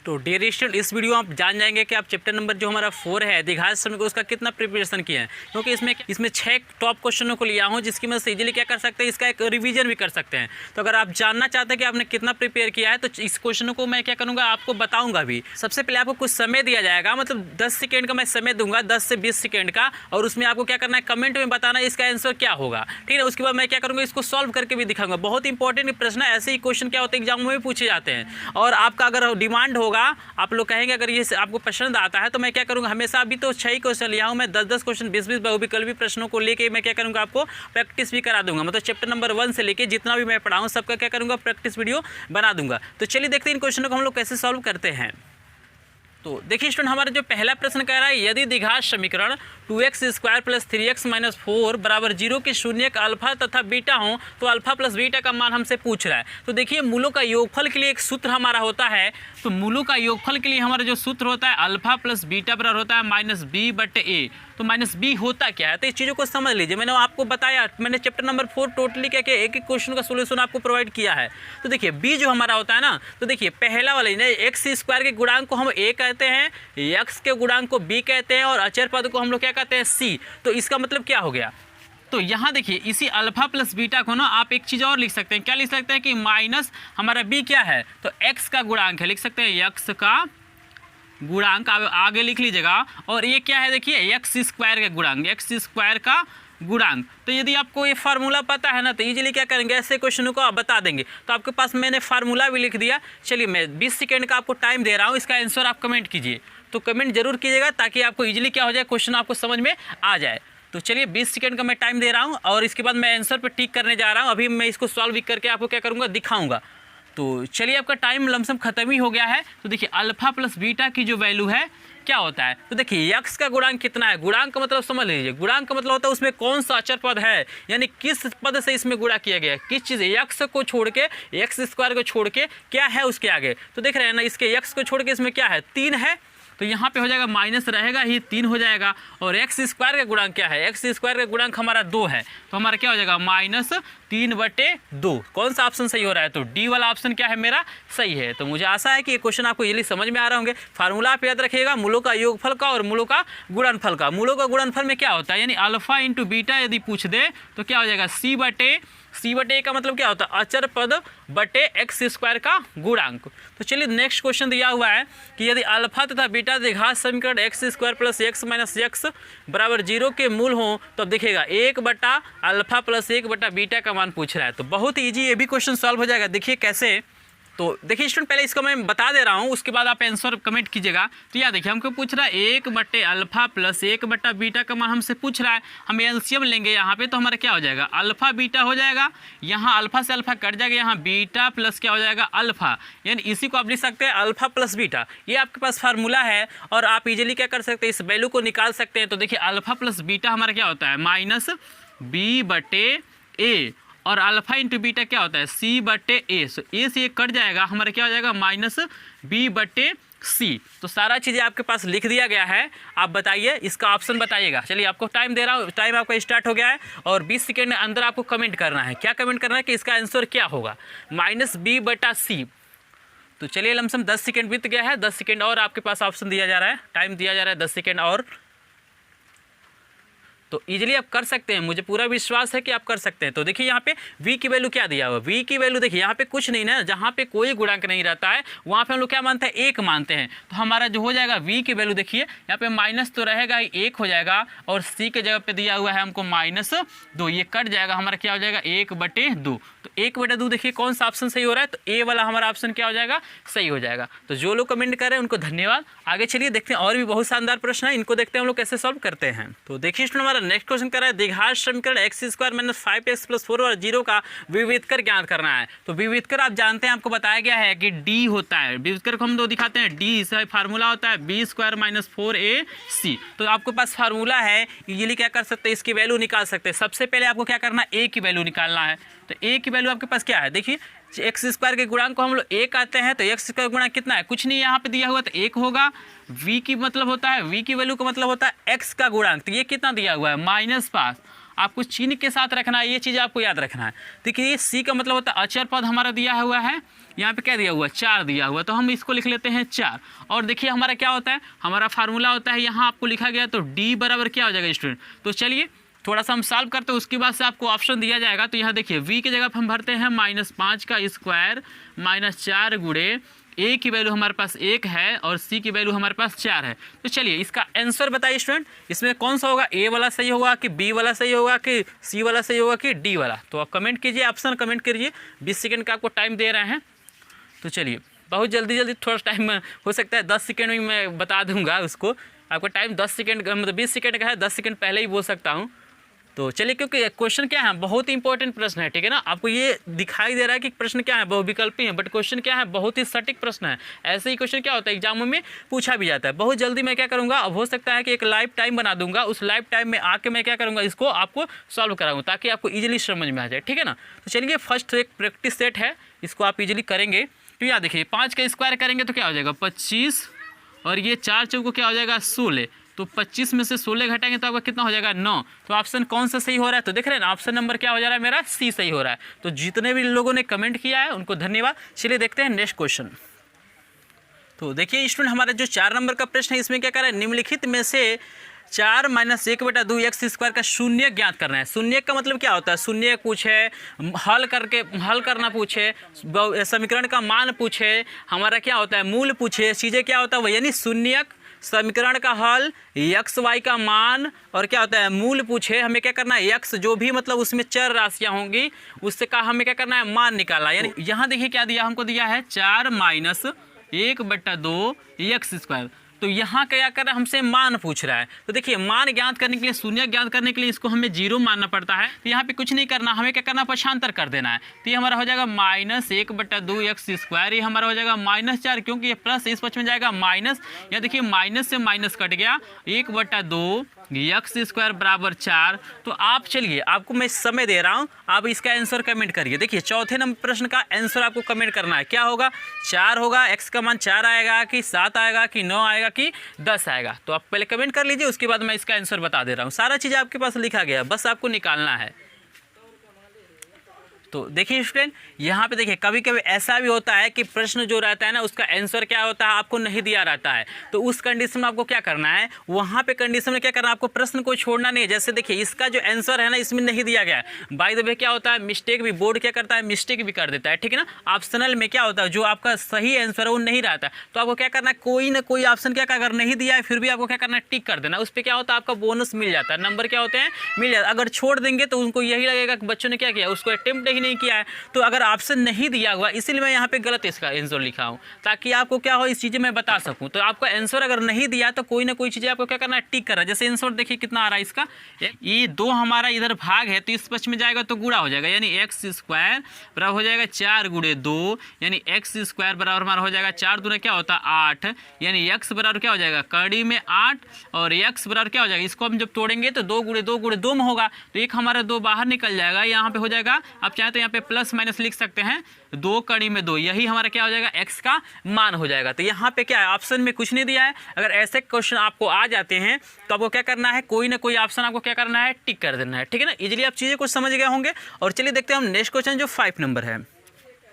तो dear student, इस video आप जान जाएंगे कि आप चैप्टर नंबर जो हमारा 4 है द्विघात समीकरण उसका कितना प्रिपरेशन किया है, क्योंकि इसमें 6 टॉप क्वेश्चनों को लिया हूँ जिसकी मदद से इजीली क्या कर सकते हैं, इसका एक रिवीजन भी कर सकते हैं। तो अगर आप जानना चाहते हैं कि आपने कितना प्रिपेयर किया है तो इस क्वेश्चन को मैं क्या करूँगा, आपको बताऊँगा भी। सबसे पहले आपको कुछ समय दिया जाएगा, मतलब 10 सेकेंड का मैं समय दूंगा, 10 से 20 सेकेंड का, और उसमें आपको क्या करना है, कमेंट में बताना इसका आंसर क्या होगा। ठीक है, उसके बाद मैं क्या करूँगा, इसको सॉल्व करके भी दिखाऊंगा। बहुत इंपॉर्टेंट प्रश्न है, ऐसे ही क्वेश्चन क्या होते हैं एग्जाम में भी पूछे जाते हैं। और आपका अगर डिमांड होगा, आप लोग कहेंगे अगर ये आपको पसंद आता है तो मैं क्या करूँगा, हमेशा अभी तो 6 क्वेश्चन लिया हूँ मैं, 10-10 क्वेश्चन 20-20 बहुविकल्पी प्रश्नों को लेके मैं क्या करूँगा, आपको प्रैक्टिस भी करा दूंगा। मतलब चैप्टर नंबर 1 से लेके जितना भी मैं पढ़ाऊँ सबका क्या करूँगा, प्रैक्टिस वीडियो बना दूंगा। तो चलिए देखते हैं इन क्वेश्चनों को हम लोग कैसे सॉल्व करते हैं। तो देखिए स्टूडेंट, हमारा जो पहला प्रश्न कह रहा है, यदि द्विघात समीकरण 2x² + 3x - 4 = 0 के शून्यक अल्फा तथा बीटा हो तो अल्फा प्लस बीटा का मान हमसे पूछ रहा है। तो देखिए मूलों का योगफल के लिए एक सूत्र हमारा होता है। तो मूलों का योगफल के लिए हमारा जो सूत्र होता है अल्फा प्लस बीटा बराबर होता है -b/a। तो -b होता क्या है, तो इस चीज़ों को समझ लीजिए। मैंने आपको बताया, मैंने चैप्टर नंबर 4 टोटली क्या क्या एक एक क्वेश्चन का सोल्यूशन आपको प्रोवाइड किया है। तो देखिए b जो हमारा होता है ना, तो देखिए पहला वाला x² के गुणांक को हम a कहते हैं, x के गुणांक को b कहते हैं, और अचर पद को हम लोग क्या कहते हैं c। तो इसका मतलब क्या हो गया, तो यहाँ देखिए इसी अल्फा प्लस बीटा को ना आप एक चीज़ और लिख सकते हैं। क्या लिख सकते हैं कि माइनस हमारा b क्या है, तो x का गुणांक है, लिख सकते हैं x का गुणांक, आगे लिख लीजिएगा। और ये क्या है, देखिए x² का गुणांक, x² का गुणांक। तो यदि आपको ये फार्मूला पता है ना तो इजीली क्या करेंगे, ऐसे क्वेश्चनों को आप बता देंगे। तो आपके पास मैंने फार्मूला भी लिख दिया। चलिए मैं 20 सेकेंड का आपको टाइम दे रहा हूँ, इसका आंसर आप कमेंट कीजिए। तो कमेंट जरूर कीजिएगा ताकि आपको इजीली क्या हो जाए, क्वेश्चन आपको समझ में आ जाए। तो चलिए 20 सेकेंड का मैं टाइम दे रहा हूँ और इसके बाद मैं आंसर पर टिक करने जा रहा हूँ। अभी मैं इसको सॉल्व करके आपको क्या करूँगा, दिखाऊँगा। तो चलिए आपका टाइम लमसम खत्म ही हो गया है। तो देखिए अल्फा प्लस बीटा की जो वैल्यू है क्या होता है, तो देखिए x का गुणांक कितना है, गुणांक का मतलब समझ लीजिए, गुणांक का मतलब होता है उसमें कौन सा अचर पद है, यानी किस पद से इसमें गुणा किया गया है, किस चीज़ x को छोड़ के, x² को छोड़ के क्या है उसके आगे। तो देख रहे हैं ना, इसके x को छोड़ के इसमें क्या है, 3 है, तो यहाँ पे हो जाएगा माइनस रहेगा ही, 3 हो जाएगा। और x² का गुणांक क्या है, x² का गुणांक हमारा 2 है, तो हमारा क्या हो जाएगा -3/2। कौन सा ऑप्शन सही हो रहा है, तो डी वाला ऑप्शन क्या है मेरा सही है। तो मुझे आशा है कि ये क्वेश्चन आपको इजीली समझ में आ रहे होंगे। फार्मूला आप याद रखिएगा, मूलों का योगफल का और मूलों का गुणनफल का। मूलों का गुणनफल में क्या होता है, यानी अल्फा इंटू बीटा यदि पूछ दे तो क्या हो जाएगा, c/a का मतलब क्या होता है, अचर पद बटे x² का गुणांक। तो चलिए नेक्स्ट क्वेश्चन दिया हुआ है कि यदि अल्फा तथा बीटा द्विघात समीकरण x² + x - x = 0 के मूल हो तो अब देखिएगा 1/अल्फा + 1/बीटा का मान पूछ रहा है। तो बहुत ईजी ये भी क्वेश्चन सॉल्व हो जाएगा। देखिए कैसे, तो देखिए स्टूडेंट पहले इसको मैं बता दे रहा हूँ, उसके बाद आप आंसर कमेंट कीजिएगा। तो यह देखिए हमको पूछ रहा है 1/अल्फा + 1/बीटा का मान हमसे पूछ रहा है। हम एलसीएम लेंगे यहाँ पे, तो हमारा क्या हो जाएगा, अल्फा बीटा हो जाएगा, यहाँ अल्फा से अल्फा कट जाएगा, यहाँ बीटा प्लस क्या हो जाएगा अल्फा, यानी इसी को आप लिख सकते हैं अल्फा प्लस बीटा। ये आपके पास फार्मूला है और आप इजीली क्या कर सकते हैं, इस वैल्यू को निकाल सकते हैं। तो देखिए अल्फा प्लस बीटा हमारा क्या होता है, -b/a, और अल्फा इंटू बीटा क्या होता है, c/a। सो a से ये कट जाएगा, हमारा क्या हो जाएगा -b/c। तो सारा चीज़ें आपके पास लिख दिया गया है। आप बताइए इसका ऑप्शन बताइएगा। चलिए आपको टाइम दे रहा हूँ, टाइम आपका स्टार्ट हो गया है और 20 सेकेंड के अंदर आपको कमेंट करना है। क्या कमेंट करना है कि इसका आंसर क्या होगा, -b/c। तो चलिए लमसम 10 सेकेंड बीत गया है, 10 सेकेंड और आपके पास ऑप्शन दिया जा रहा है, टाइम दिया जा रहा है 10 सेकेंड और। तो इजीली आप कर सकते हैं, मुझे पूरा विश्वास है कि आप कर सकते हैं। तो देखिए यहाँ पे v की वैल्यू क्या दिया हुआ, v की वैल्यू देखिए यहाँ पे कुछ नहीं ना, जहाँ पे कोई गुणांक नहीं रहता है वहाँ पे हम लोग क्या मानते हैं, 1 मानते हैं। तो हमारा जो हो जाएगा v की वैल्यू देखिए यहाँ पे माइनस तो रहेगा ही, 1 हो जाएगा, और c के जगह पे दिया हुआ है हमको -2, ये कट जाएगा, हमारा क्या हो जाएगा 1/2। तो 1/2 देखिए कौन सा ऑप्शन सही हो रहा है, तो ए वाला हमारा ऑप्शन क्या हो जाएगा, सही हो जाएगा। तो जो लोग कमेंट कर रहे हैं उनको धन्यवाद। आगे चलिए देखते हैं, और भी बहुत शानदार प्रश्न है, इनको देखते हैं हम लोग कैसे सॉल्व करते हैं। तो देखिए हमारा नेक्स्ट क्वेश्चन कर रहा है द्विघात समीकरण x² - 5x + 4 और 0 का विविधकर ज्ञात करना है। तो विविधकर आप जानते हैं, आपको बताया गया है कि d होता है, विविधकर को हम दो दिखाते हैं, d इसका फार्मूला होता है b² - 4ac। तो आपके पास फार्मूला है, इजीली क्या कर सकते हैं, इसकी वैल्यू निकाल सकते हैं। सबसे पहले आपको क्या करना है, a की वैल्यू निकालना है। तो a की वैल्यू आपके पास क्या है, देखिए x² के गुणांक को हम लोग 1 आते हैं, तो x² गुणांक कितना है, कुछ नहीं यहाँ पे दिया हुआ, तो 1 होगा। v की मतलब होता है, v की वैल्यू का मतलब होता है x का गुणांक, तो ये कितना दिया हुआ है, -5। आपको चिन्ह के साथ रखना है, ये चीज़ आपको याद रखना है। देखिए c का मतलब होता है अचर पद हमारा दिया हुआ है, यहाँ पे क्या दिया हुआ है 4 दिया हुआ, तो हम इसको लिख लेते हैं 4। और देखिए हमारा क्या होता है, हमारा फार्मूला होता है यहाँ आपको लिखा गया, तो डी बराबर क्या हो जाएगा स्टूडेंट। तो चलिए थोड़ा सा हम सॉल्व करते हैं, उसके बाद से आपको ऑप्शन दिया जाएगा। तो यहाँ देखिए v की जगह पर हम भरते हैं -5 का स्क्वायर -4 गुणे a की वैल्यू हमारे पास 1 है और c की वैल्यू हमारे पास 4 है। तो चलिए इसका आंसर बताइए स्टूडेंट, इसमें कौन सा होगा, a वाला सही होगा कि b वाला सही होगा कि c वाला सही होगा कि d वाला। तो आप कमेंट कीजिए, ऑप्शन कमेंट कीजिए। 20 सेकंड का आपको टाइम दे रहे हैं। तो चलिए बहुत जल्दी थोड़ा टाइम हो सकता है 10 सेकंड में मैं बता दूंगा उसको। आपका टाइम 10 सेकंड मतलब 20 सेकंड का है, 10 सेकंड पहले ही बोल सकता हूँ। तो चलिए क्योंकि क्वेश्चन क्या है, बहुत ही इंपॉर्टेंट प्रश्न है, ठीक है ना। आपको ये दिखाई दे रहा है कि प्रश्न क्या है, बहुविकल्पी है, बट क्वेश्चन क्या है, बहुत ही सटीक प्रश्न है। ऐसे ही क्वेश्चन क्या होता है एग्जामों में पूछा भी जाता है। बहुत जल्दी मैं क्या करूँगा, अब हो सकता है कि एक लाइव टाइम बना दूंगा, उस लाइव टाइम में आके मैं क्या करूँगा, इसको आपको सॉल्व कराऊंगा ताकि आपको ईजिली समझ में आ जाए, ठीक है ना। तो चलिए फर्स्ट एक प्रैक्टिस सेट है, इसको आप ईजिली करेंगे। तो यहाँ देखिए 5 का स्क्वायर करेंगे तो क्या हो जाएगा 25, और ये 4 चौको क्या हो जाएगा 16। तो 25 में से 16 घटाएंगे तो आपका कितना हो जाएगा 9। तो ऑप्शन कौन सा सही हो रहा है, तो देख रहे हैं ना ऑप्शन नंबर क्या हो जा रहा है मेरा, सी सही हो रहा है। तो जितने भी लोगों ने कमेंट किया है उनको धन्यवाद। चलिए देखते हैं नेक्स्ट क्वेश्चन। तो देखिए स्टूडेंट हमारा जो 4 नंबर का प्रश्न है, इसमें क्या कर रहा है, निम्नलिखित में से 4 - 1/2 x स्क्वायर का शून्य ज्ञात करना है। शून्य का मतलब क्या होता है, शून्य पूछे, हल करना पूछे, समीकरण का मान पूछे, हमारा क्या होता है मूल पूछे, चीज़ें क्या होता है वो, यानी शून्यक, समीकरण का हल, एक्स वाई का मान और क्या होता है मूल पूछे। हमें क्या करना है, एक्स जो भी मतलब उसमें चर राशियाँ होंगी उससे का हमें क्या करना है, मान निकालना। यानी यहाँ देखिए क्या दिया हमको, दिया है 4 - 1/2 x स्क्वायर। तो यहाँ क्या कर रहा है, हमसे मान पूछ रहा है। तो देखिए मान ज्ञात करने के लिए, शून्य ज्ञात करने के लिए इसको हमें 0 मानना पड़ता है। तो यहाँ पे कुछ नहीं करना, हमें क्या करना, पक्षांतर कर देना है। तो ये हमारा हो जाएगा -1/2 x स्क्वायर, ये हमारा हो जाएगा -4, क्योंकि ये प्लस इस पक्ष में जाएगा माइनस। यहाँ देखिए माइनस से माइनस कट गया, 1/2 x स्क्वायर बराबर 4। तो आप चलिए आपको मैं समय दे रहा हूँ, आप इसका आंसर कमेंट करिए। देखिए चौथे नंबर प्रश्न का आंसर आपको कमेंट करना है, क्या होगा, 4 होगा, x का मान 4 आएगा कि 7 आएगा कि 9 आएगा कि 10 आएगा। तो आप पहले कमेंट कर लीजिए, उसके बाद मैं इसका आंसर बता दे रहा हूँ। सारा चीज़ आपके पास लिखा गया, बस आपको निकालना है। तो देखिए स्टूडेंट यहाँ पे देखिए कभी कभी ऐसा भी होता है कि प्रश्न जो रहता है ना उसका आंसर क्या होता है आपको नहीं दिया रहता है। तो उस कंडीशन में आपको क्या करना है, वहाँ पे कंडीशन में क्या करना है, आपको प्रश्न को छोड़ना नहीं है। जैसे देखिए इसका जो आंसर है ना इसमें नहीं दिया गया है। बाय द वे क्या होता है, मिस्टेक भी बोर्ड क्या करता है, मिस्टेक भी कर देता है, ठीक है ना। ऑप्शनल में क्या होता है, जो आपका सही आंसर है वो नहीं रहता है। तो आपको क्या करना है, कोई ना कोई ऑप्शन क्या अगर नहीं दिया है फिर भी आपको क्या करना है, टिक कर देना। उस पर क्या होता है, आपका बोनस मिल जाता है, नंबर क्या होते हैं मिल जाता है। अगर छोड़ देंगे तो उनको यही लगेगा कि बच्चों ने क्या किया, उसको अटेम्प्ट ही नहीं किया है। तो अगर ऑप्शन नहीं दिया हुआ इसीलिए मैं यहाँ पे गलत इसका आंसर लिखा हूँ, ताकि आपको क्या हो इस चीज़ में बता सकूँ। तो आपका आंसर अगर नहीं दिया तो कोई ना कोई चीज़ आपको क्या करना है, टिक करना है। जैसे आंसर देखिए कितना आ रहा है इसका, ये 2 हमारा इधर भाग है तो इस पक्ष में जाएगा तो गुणा हो जाएगा, यानी x स्क्वायर बराबर हो जाएगा 4 × 2, यानी x स्क्वायर बराबर हमारा हो जाएगा 4 दूना क्या होता है 8, यानी x बराबर क्या हो जाएगा कड़ी में 8 और x बराबर क्या हो जाएगा, इसको हम जब तोड़ेंगे तो 2 × 2 × 2 में होगा। तो एक हमारा 2 बाहर निकल जाएगा, यहाँ पे हो जाएगा, आप चाहें तो यहाँ पे प्लस माइनस लिख सकते हैं, 2 कड़ी में 2, यही हमारा क्या हो जाएगा x का मान हो जाएगा। तो यहाँ पे क्या है, ऑप्शन में कुछ नहीं दिया है। अगर ऐसे क्वेश्चन आपको आ जाते हैं तो आपको क्या करना है, कोई ना कोई ऑप्शन आपको क्या करना है, टिक कर देना है, ठीक है ना। इजीली आप चीज़ें कुछ समझ गए होंगे। और चलिए देखते हैं हम नेक्स्ट क्वेश्चन जो 5 नंबर है।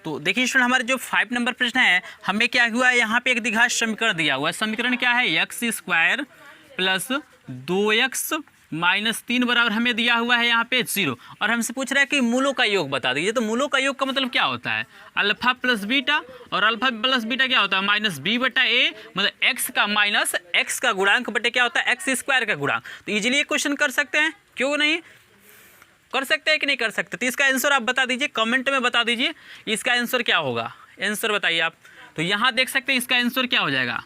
तो देखिए स्टूडेंट हमारे जो 5 नंबर प्रश्न है, हमें क्या हुआ है, यहाँ पे एक द्विघात समीकरण दिया हुआ है। समीकरण क्या है, x square plus 2x minus 3 बराबर हमें दिया हुआ है यहाँ पे 0, और हमसे पूछ रहा है कि मूलों का योग बता दीजिए। तो मूलों का योग का मतलब क्या होता है, अल्फा प्लस बीटा, और अल्फा प्लस बीटा क्या होता है -b/a, मतलब x का माइनस x का गुणांक बटे क्या होता है एक्स स्क्वायर का गुणांक। तो इजीली ये क्वेश्चन कर सकते हैं, क्यों नहीं कर सकते हैं कि नहीं कर सकते। तो इसका आंसर आप बता दीजिए, कमेंट में बता दीजिए इसका आंसर क्या होगा, आंसर बताइए आप। तो यहाँ देख सकते हैं इसका आंसर क्या हो जाएगा,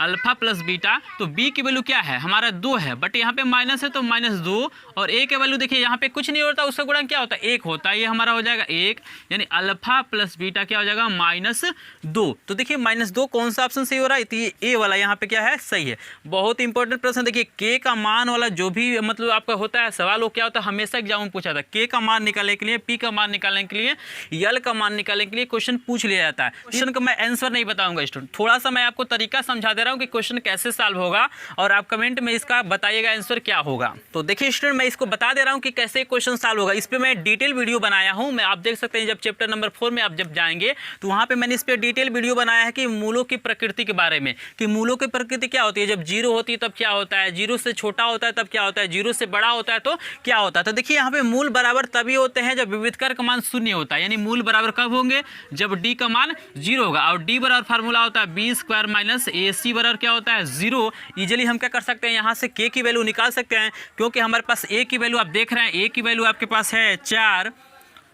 अल्फा प्लस बीटा। तो b की वैल्यू क्या है हमारा 2 है, बट यहाँ पे माइनस है तो -2, और a के वैल्यू देखिए यहाँ पे कुछ नहीं होता, उसका गुणांक क्या होता है 1 होता है, ये हमारा हो जाएगा 1, यानी अल्फा प्लस बीटा क्या हो जाएगा -2। तो देखिए -2 कौन सा ऑप्शन सही हो रहा है, तो ये ए वाला यहाँ पे क्या है सही है। बहुत इंपॉर्टेंट प्रश्न देखिए, के का मान वाला जो भी मतलब आपका होता है सवाल, वो क्या होता है हमेशा एग्जाम में पूछा था। के का मान निकालने के लिए, पी का मान निकालने के लिए, यल का मान निकालने के लिए क्वेश्चन पूछ लिया जाता है। क्वेश्चन का मैं आंसर नहीं बताऊंगा स्टूडेंट, थोड़ा सा मैं आपको तरीका समझा दे रहा हूं, रहा हूँ कि क्वेश्चन कैसे सॉल्व होगा और आप कमेंट में इसका बताइएगा आंसर क्या होगा। तो देखिए स्टूडेंट, मैं इसको बता दे रहा हूँ कि कैसे क्वेश्चन सॉल्व होगा। इस पर मैं डिटेल वीडियो बनाया हूँ। मैं आप देख सकते हैं, जब चैप्टर नंबर 4 में आप जब जाएंगे तो वहाँ पे मैंने इस पर डिटेल वीडियो बनाया है कि मूलों की प्रकृति के बारे में, कि मूलों की प्रकृति क्या होती है, जब जीरो होती है तब क्या होता है, जीरो से छोटा होता है तब क्या होता है, जीरो से बड़ा होता है तो क्या होता है। तो देखिए यहाँ पे मूल बराबर तभी होते हैं जब विविधकर का मान शून्य होता है, यानी मूल बराबर कब होंगे, जब डी का मान जीरो होगा। और डी बराबर फार्मूला होता है बी स्क्वायर माइनस ए सी बराबर क्या होता है, जीरो। इजीली हम क्या कर सकते हैं, यहाँ से के की वैल्यू निकाल सकते हैं, क्योंकि हमारे पास ए की वैल्यू आप देख रहे हैं, ए की वैल्यू आपके पास है 4,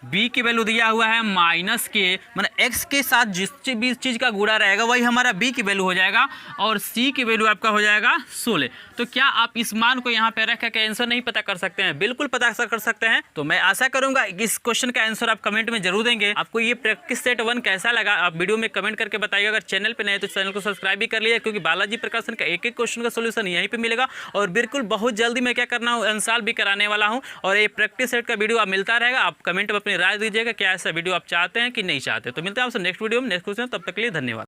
बी की वैल्यू दिया हुआ है माइनस के, मतलब एक्स के साथ जिस भी चीज़ का गुणा रहेगा वही हमारा बी की वैल्यू हो जाएगा, और सी की वैल्यू आपका हो जाएगा 16। तो क्या आप इस मान को यहाँ पे रख के आंसर नहीं पता कर सकते हैं? बिल्कुल पता कर सकते हैं। तो मैं आशा करूंगा इस क्वेश्चन का आंसर आप कमेंट में जरूर देंगे। आपको ये प्रैक्टिस सेट 1 कैसा लगा आप वीडियो में कमेंट करके बताइएगा। अगर चैनल पर नए तो चैनल को सब्सक्राइब भी कर लीजिए, क्योंकि बालाजी प्रकाशन का एक एक क्वेश्चन का सोल्यूशन यहीं पर मिलेगा। और बिल्कुल बहुत जल्दी मैं क्या करना हूँ, अनसॉल्व भी कराने वाला हूँ, और ये प्रैक्टिस सेट का वीडियो आप मिलता रहेगा। आप कमेंट में अपनी राय दीजिएगा क्या ऐसा वीडियो आप चाहते हैं कि नहीं चाहते। तो मिलते हैं आपसे नेक्स्ट वीडियो में नेक्स्ट क्वेश्चन, तब तक के लिए धन्यवाद।